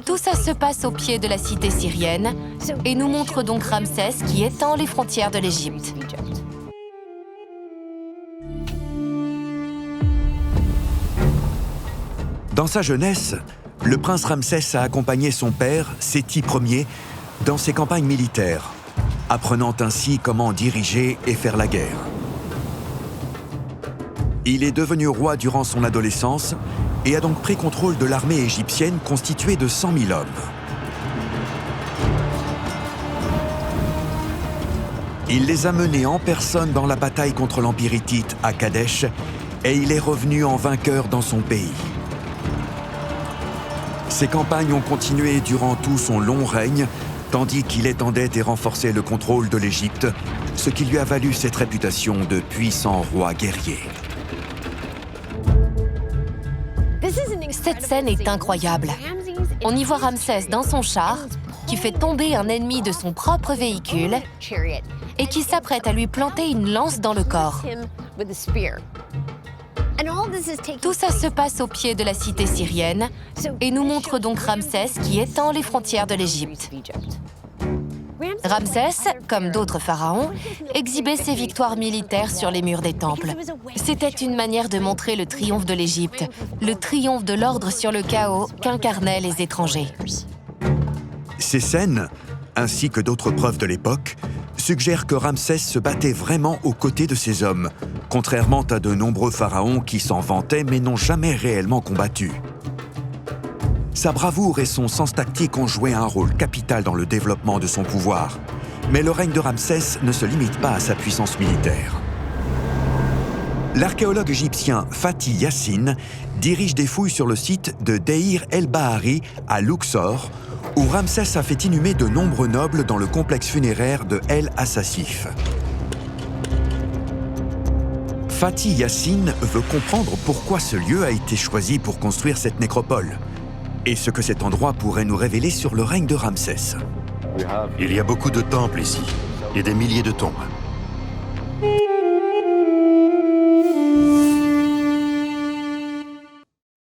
Tout ça se passe au pied de la cité syrienne et nous montre donc Ramsès qui étend les frontières de l'Égypte. Dans sa jeunesse, le prince Ramsès a accompagné son père, Séti Ier, dans ses campagnes militaires, apprenant ainsi comment diriger et faire la guerre. Il est devenu roi durant son adolescence et a donc pris contrôle de l'armée égyptienne constituée de 100 000 hommes. Il les a menés en personne dans la bataille contre l'Empire hittite à Kadesh et il est revenu en vainqueur dans son pays. Ces campagnes ont continué durant tout son long règne, tandis qu'il étendait et renforçait le contrôle de l'Égypte, ce qui lui a valu cette réputation de puissant roi guerrier. Cette scène est incroyable. On y voit Ramsès dans son char, qui fait tomber un ennemi de son propre véhicule et qui s'apprête à lui planter une lance dans le corps. Tout ça se passe au pied de la cité syrienne et nous montre donc Ramsès qui étend les frontières de l'Égypte. Ramsès, comme d'autres pharaons, exhibait ses victoires militaires sur les murs des temples. C'était une manière de montrer le triomphe de l'Égypte, le triomphe de l'ordre sur le chaos qu'incarnaient les étrangers. Ces scènes, ainsi que d'autres preuves de l'époque, suggèrent que Ramsès se battait vraiment aux côtés de ses hommes, contrairement à de nombreux pharaons qui s'en vantaient mais n'ont jamais réellement combattu. Sa bravoure et son sens tactique ont joué un rôle capital dans le développement de son pouvoir. Mais le règne de Ramsès ne se limite pas à sa puissance militaire. L'archéologue égyptien Fatih Yassine dirige des fouilles sur le site de Deir el-Bahari à Luxor, où Ramsès a fait inhumer de nombreux nobles dans le complexe funéraire de El Asasif. Fatih Yassine veut comprendre pourquoi ce lieu a été choisi pour construire cette nécropole et ce que cet endroit pourrait nous révéler sur le règne de Ramsès. Il y a beaucoup de temples ici et des milliers de tombes.